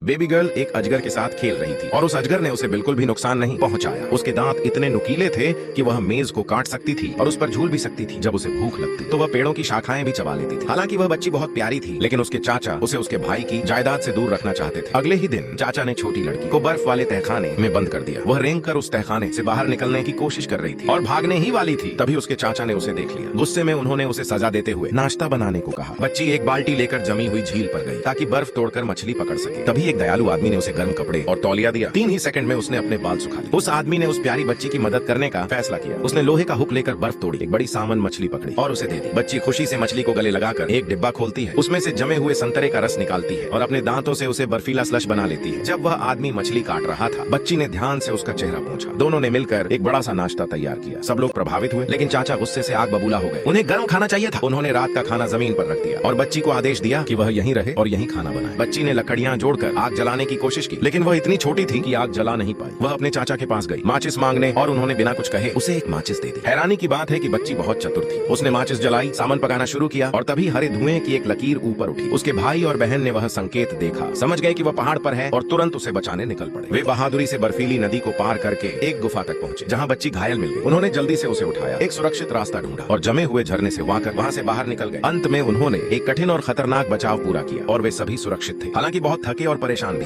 Baby girl एक अजगर के साथ खेल रही थी और उस अजगर ने उसे बिल्कुल भी नुकसान नहीं पहुंचाया। उसके दांत इतने नुकीले थे कि वह मेज को काट सकती थी और उस पर झूल भी सकती थी। जब उसे भूख लगती तो वह पेड़ों की शाखाएं भी चबा लेती थी। हालांकि वह बच्ची बहुत प्यारी थी, लेकिन उसके चाचा उसे उसके भाई की जायदाद से दूर रखना चाहते थे। अगले ही दिन चाचा ने छोटी लड़की को बर्फ वाले तहखाने में बंद कर दिया। वह रेंग कर उस तहखाने से बाहर निकलने की कोशिश कर रही थी और भागने ही वाली थी। तभी उसके चाचा ने उसे देख लिया। गुस्से में उन्होंने उसे सजा देते हुए नाश्ता बनाने को कहा। बच्ची एक बाल्टी लेकर जमी हुई झील पर गई ताकि बर्फ तोड़कर मछली पकड़ सके। तभी एक दयालु आदमी ने उसे गर्म कपड़े और तौलिया दिया। 3 ही सेकंड में उसने अपने बाल सुखा लिए। उस आदमी ने उस प्यारी बच्ची की मदद करने का फैसला किया। उसने लोहे का हुक लेकर बर्फ तोड़ी, एक बड़ी सामन मछली पकड़ी और उसे दे दी। बच्ची खुशी से मछली को गले लगाकर एक डिब्बा खोलती है, उसमें से जमे हुए संतरे का रस निकालती है और अपने दांतों से उसे बर्फीला स्लश बना लेती है। जब वह आदमी मछली काट रहा था, बच्ची ने ध्यान से उसका चेहरा पोंछा। दोनों ने मिलकर एक बड़ा सा नाश्ता तैयार किया। सब लोग प्रभावित हुए, लेकिन चाचा गुस्से से आग बबूला हो गए। उन्हें गर्म खाना चाहिए था। उन्होंने रात का खाना जमीन पर रख दिया और बच्ची को आदेश दिया कि वह यहीं रहे और यहीं खाना बनाए। बच्ची ने लकड़ियां जोड़कर आग जलाने की कोशिश की, लेकिन वह इतनी छोटी थी कि आग जला नहीं पाई। वह अपने चाचा के पास गई माचिस मांगने और उन्होंने बिना कुछ कहे उसे एक माचिस दे दी। हैरानी की बात है कि बच्ची बहुत चतुर थी। उसने माचिस जलाई, सामान पकाना शुरू किया और तभी हरे धुएं की एक लकीर ऊपर उठी। उसके भाई और बहन ने वह संकेत देखा, समझ गए कि वह पहाड़ पर है और तुरंत उसे बचाने निकल पड़े। वे बहादुरी से बर्फीली नदी को पार करके एक गुफा तक पहुंचे, जहां बच्ची घायल मिल गई। उन्होंने जल्दी से उसे उठाया, एक सुरक्षित रास्ता ढूंढा और जमे हुए झरने से वहां से बाहर निकल गए। अंत में उन्होंने एक कठिन और खतरनाक बचाव पूरा किया और वे सभी सुरक्षित थे, हालांकि बहुत थके और परेशान भी।